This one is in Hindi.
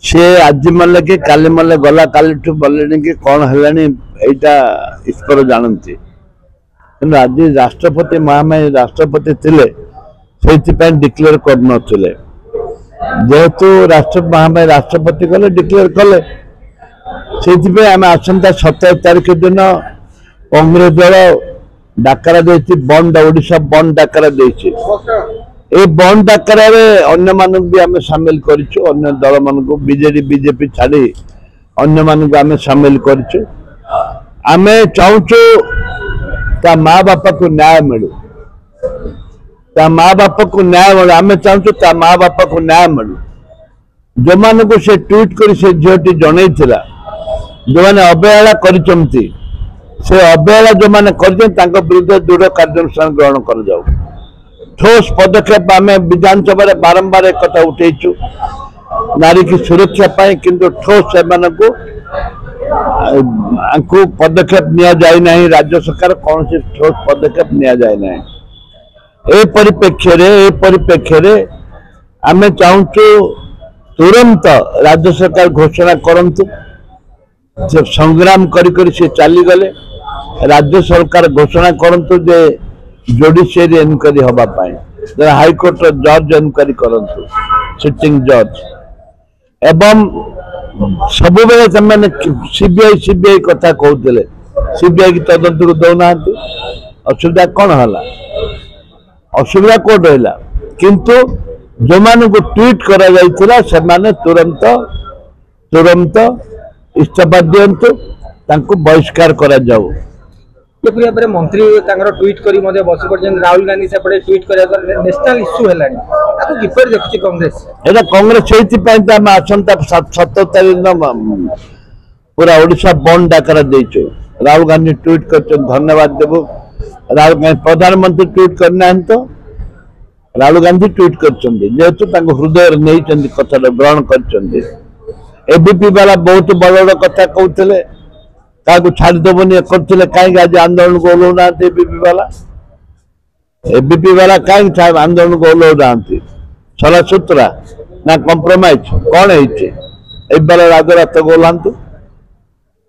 सी आज मल्ले कि काली मल्ले गला काली बोले कि कौन है ईश्वर जानती कि आज राष्ट्रपति महामारी राष्ट्रपति थे से डिक्लेयर कर जेहेतु राष्ट्र महामारी राष्ट्रपति गले डिक्लेयर कले से आम आसंता 17 तारीख दिन कांग्रेस दल डाकरा दे बंद ओडिशा बंद डाकरा दे बंद डाकरा अन्य मानक भी आम सामिल करिछु अन्य दल मानक बीजेडी बीजेपी छाड़ी अन्य मानक आम सामिल करिछु आमे चाहूचु ता माँ बापा को न्याय मिलू ता माँ बापा को न्याय मिलू आम चाहूचु ता माँ बापा को न्याय मिलू जो मान को से ट्वीट कर से झीटी जन जो मैंने अवहेला करचंती से अवहेला जो मैंने कर विरुद्ध दृढ़ कार्यानुष्ठान ग्रहण कर जाऊ ठोस पदक्षेप आम विधानसभा बारंबार एक कथा उठेचु नारी की सुरक्षा पाई किंतु ठोस से पदक्षेप निया जाय नहीं राज्य सरकार कौन से ठोस पदक्षेप निया जाय नहीं ए परिप्रेक्ष्य रे आम चाहूचु तुरंत राज्य सरकार घोषणा करंतु संग्राम करी से चली गले राज्य सरकार घोषणा करंतु जे जुडिशियरी एनक्वारी हवा पाए हाईकोर्ट जज एनक्वारी करंतु सिटिंग जज एवं सब बेले सीबीआई कथा कहते सीबीआई की तदंत को दौना असुविधा कौन है असुविधा कौन रहा किंतु जो मान को ट्वीट करा तुरंत इस्तीफा दिंतु बहिष्कार करा जाऊ मंत्री ट्वीट कर बस पड़े राहुल गांधी से ट्वीट कर नेशनल इश्यू है देखुची कांग्रेस एटा कांग्रेस से आसंता 17 तारीख दिन पूरा ओडिशा बंद डाकरा देचु राहुल गांधी ट्वीट कर धन्यवाद देबू राहुल गांधी प्रधानमंत्री ट्वीट करना तो राहुल गांधी ट्वीट कर हृदय नहीं कथा ग्रहण कर एबीपी वाला बहुत बड़ बड़ कथा कहते क्या छाड़देवनी करते कहीं आज आंदोलन को ओल्लौना एबीपी वाला कहीं आंदोलन को ओल्लौना सलासूत्रा ना कंप्रोमाइज कौन है राजरात को ओह्लांतु